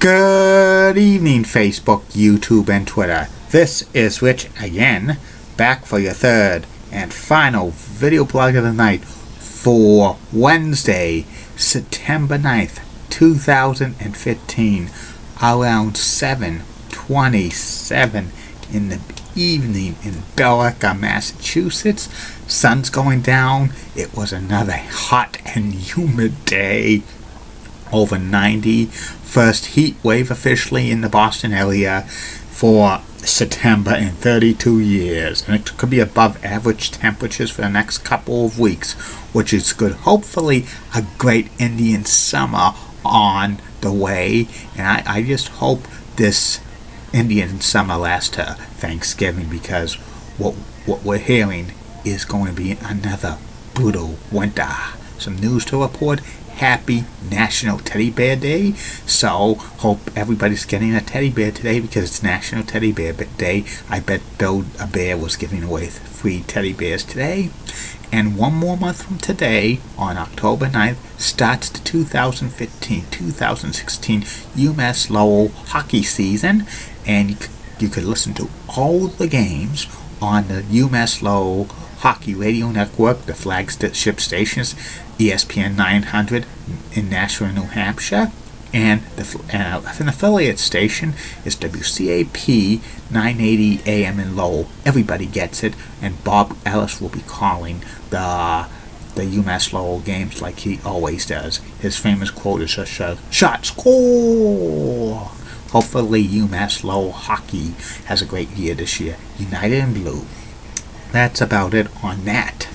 Good evening, Facebook, YouTube, and Twitter. This is Rich again, back for your third and final video blog of the night for Wednesday, September 9th, 2015, around 7:27 in the evening in Billerica, Massachusetts. Sun's going down. It was another hot and humid day. Over 90. First heat wave officially in the Boston area for September in 32 years. And it could be above average temperatures for the next couple of weeks, which is good. Hopefully a great Indian summer on the way. And I just hope this Indian summer lasts to Thanksgiving, because what we're hearing is going to be another brutal winter. Some news to report. Happy National Teddy Bear Day. So hope everybody's getting a teddy bear today, because it's National Teddy Bear Day. I bet Build a Bear was giving away free teddy bears today. And one more month from today, on October 9th, starts the 2015-2016 UMass Lowell hockey season. And you could listen to all the games on the UMass Lowell Hockey Radio Network, the flagship stations, ESPN 900 in Nashua, New Hampshire, and an affiliate station is WCAP 980 AM in Lowell. Everybody gets it, and Bob Ellis will be calling the UMass Lowell games like he always does. His famous quote is "Shot score." Hopefully UMass Lowell hockey has a great year this year. United in blue. That's about it on that.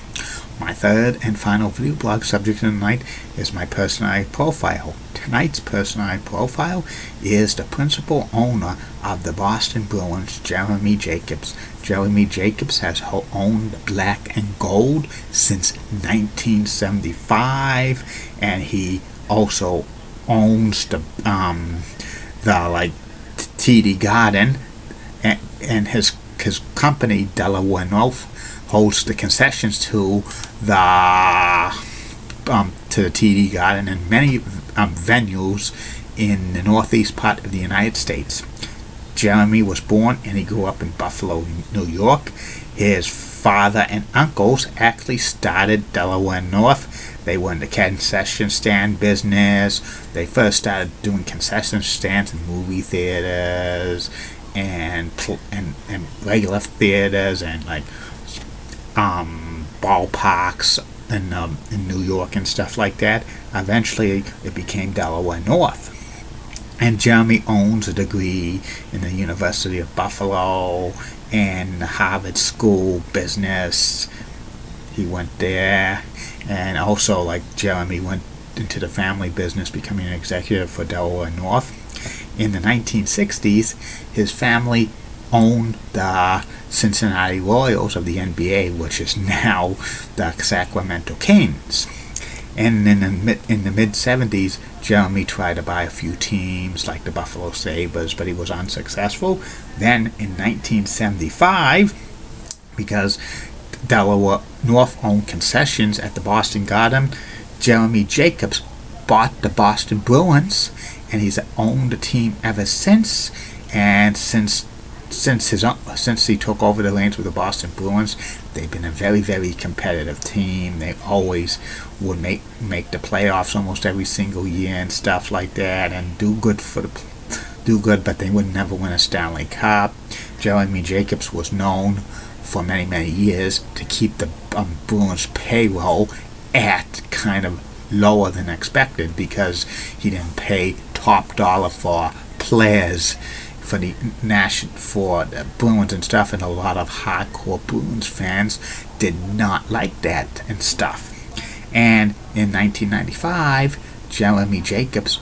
My third and final video blog subject of the night is my personality profile. Tonight's personality profile is the principal owner of the Boston Bruins, Jermey Jacobs. Jermey Jacobs has owned black and gold since 1975, and he also owns the TD Garden, and his company Delaware North holds the concessions to the TD Garden and many venues in the northeast part of the United States. Jermey was born and he grew up in Buffalo, New York. His father and uncles actually started Delaware North. They were in the concession stand business. They first started doing concession stands in movie theaters and regular theaters and ballparks in New York and stuff like that. Eventually it became Delaware North. And Jermey owns a degree in the University of Buffalo and the Harvard School Business. He went there, and also Jermey went into the family business, becoming an executive for Delaware North. In the 1960s, his family owned the Cincinnati Royals of the NBA, which is now the Sacramento Kings. And in the mid-70s, Jermey tried to buy a few teams like the Buffalo Sabres, but he was unsuccessful. Then in 1975, because Delaware North owned concessions at the Boston Garden, Jermey Jacobs bought the Boston Bruins, and he's owned the team ever since. And since he took over the reins with the Boston Bruins, they've been a very, very competitive team. They always would make the playoffs almost every single year and stuff like that, and do good, but they would never win a Stanley Cup. Jermey Jacobs was known for many, many years to keep the Bruins payroll at kind of lower than expected, because he didn't pay top dollar for players for the Bruins and stuff, and a lot of hardcore Bruins fans did not like that and stuff. And in 1995, Jermey Jacobs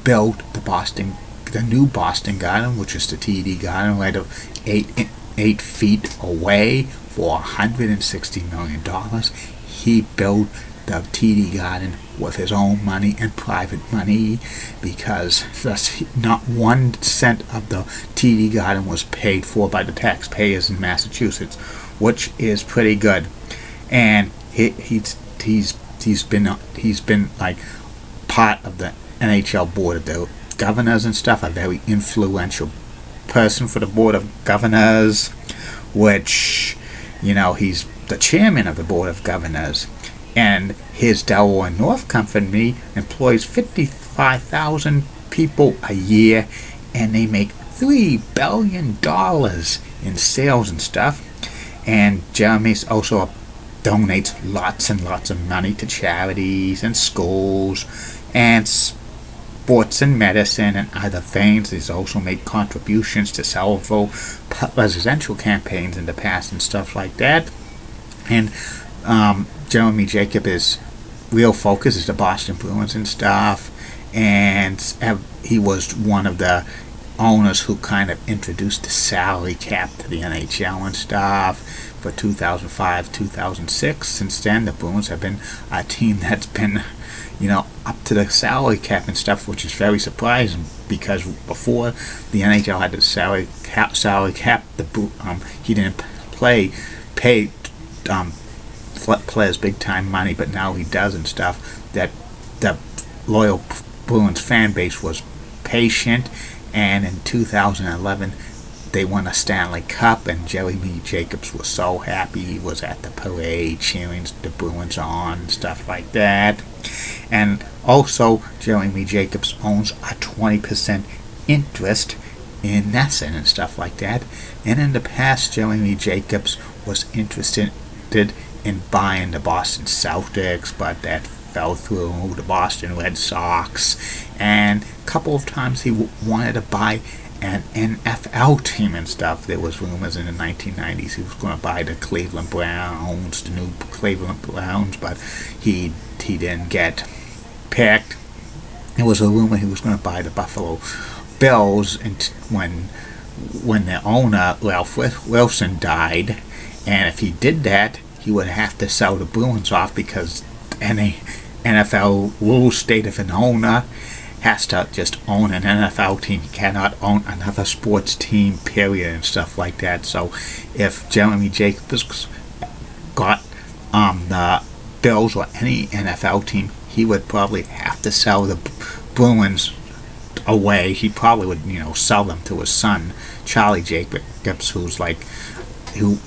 built the new Boston Garden, which is the TD Garden, right of 8 feet away, for $160 million. He built the TD Garden with his own money and private money, because not 1 cent of the TD Garden was paid for by the taxpayers in Massachusetts, which is pretty good. And he's been part of the NHL board of governors and stuff, a very influential person for the board of governors, which, he's the chairman of the board of governors. And his Delaware North Company employs 55,000 people a year, and they make $3 billion in sales and stuff. And Jeremy's also donates lots and lots of money to charities and schools and sports and medicine and other things. He's also made contributions to several presidential campaigns in the past and stuff like that. And Jeremy Jacob, his real focus is the Boston Bruins and stuff. And he was one of the owners who kind of introduced the salary cap to the NHL and stuff for 2005-2006. Since then, the Bruins have been a team that's been, up to the salary cap and stuff, which is very surprising because before the NHL had the salary cap, he didn't pay players big time money, but now he does and stuff. That the loyal Bruins fan base was patient. And in 2011, they won a Stanley Cup, and Jeremy Jacobs was so happy. He was at the parade cheering the Bruins on and stuff like that. And also, Jeremy Jacobs owns a 20% interest in NESN and stuff like that. And in the past, Jeremy Jacobs was interested in buying the Boston Celtics, but that fell through. The Boston Red Sox, and a couple of times he wanted to buy an NFL team and stuff. There was rumors in the 1990s he was going to buy the Cleveland Browns, the new Cleveland Browns, but he didn't get picked. There was a rumor he was going to buy the Buffalo Bills, and when the owner Ralph Wilson died, and if he did that, he would have to sell the Bruins off because any NFL rules state if an owner has to just own an NFL team, he cannot own another sports team, period, and stuff like that. So if Jeremy Jacobs got the Bills or any NFL team, he would probably have to sell the Bruins away. He probably would, sell them to his son, Charlie Jacobs, who's who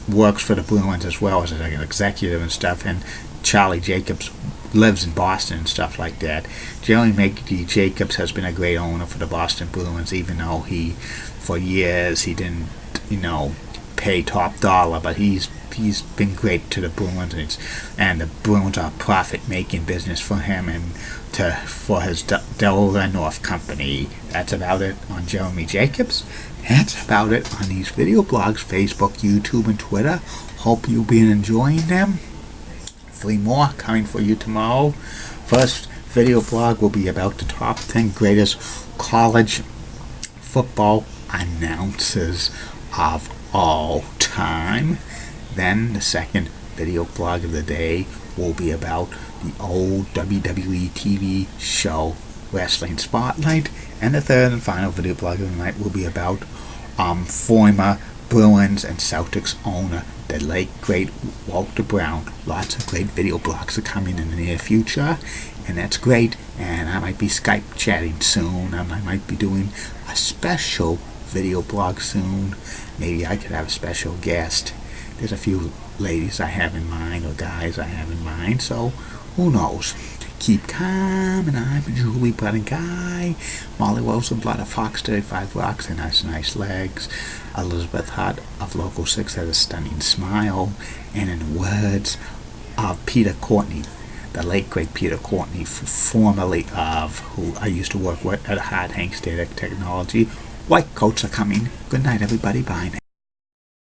works for the Bruins as well as an executive and stuff, and Charlie Jacobs lives in Boston and stuff like that. Jeremy Jacobs has been a great owner for the Boston Bruins, even though for years he didn't, pay top dollar, but he's been great to the Bruins, and the Bruins are a profit-making business for him and for his Delaware North Company. That's about it on Jeremy Jacobs. That's about it on these video blogs, Facebook, YouTube, and Twitter. Hope you've been enjoying them. 3 more coming for you tomorrow. First video blog will be about the top 10 greatest college football announcers of all time. Then the second video blog of the day will be about the old WWE TV show Wrestling Spotlight. And the third and final video blog of the night will be about former Bruins and Celtics owner, the late great Walter Brown. Lots of great video blogs are coming in the near future, and that's great. And I might be Skype chatting soon. I might be doing a special video blog soon. Maybe I could have a special guest. There's a few ladies I have in mind, or guys I have in mind, so who knows. Keep calm, and I'm Julie Blood and Guy. Molly Wilson, Blood of Fox 35 Rocks, and nice legs. Elizabeth Hart of Local 6 has a stunning smile. And in the words of Peter Courtney, the late great Peter Courtney, formerly of who I used to work with at Hard Hanks Data Technology, white coats are coming. Good night, everybody. Bye now.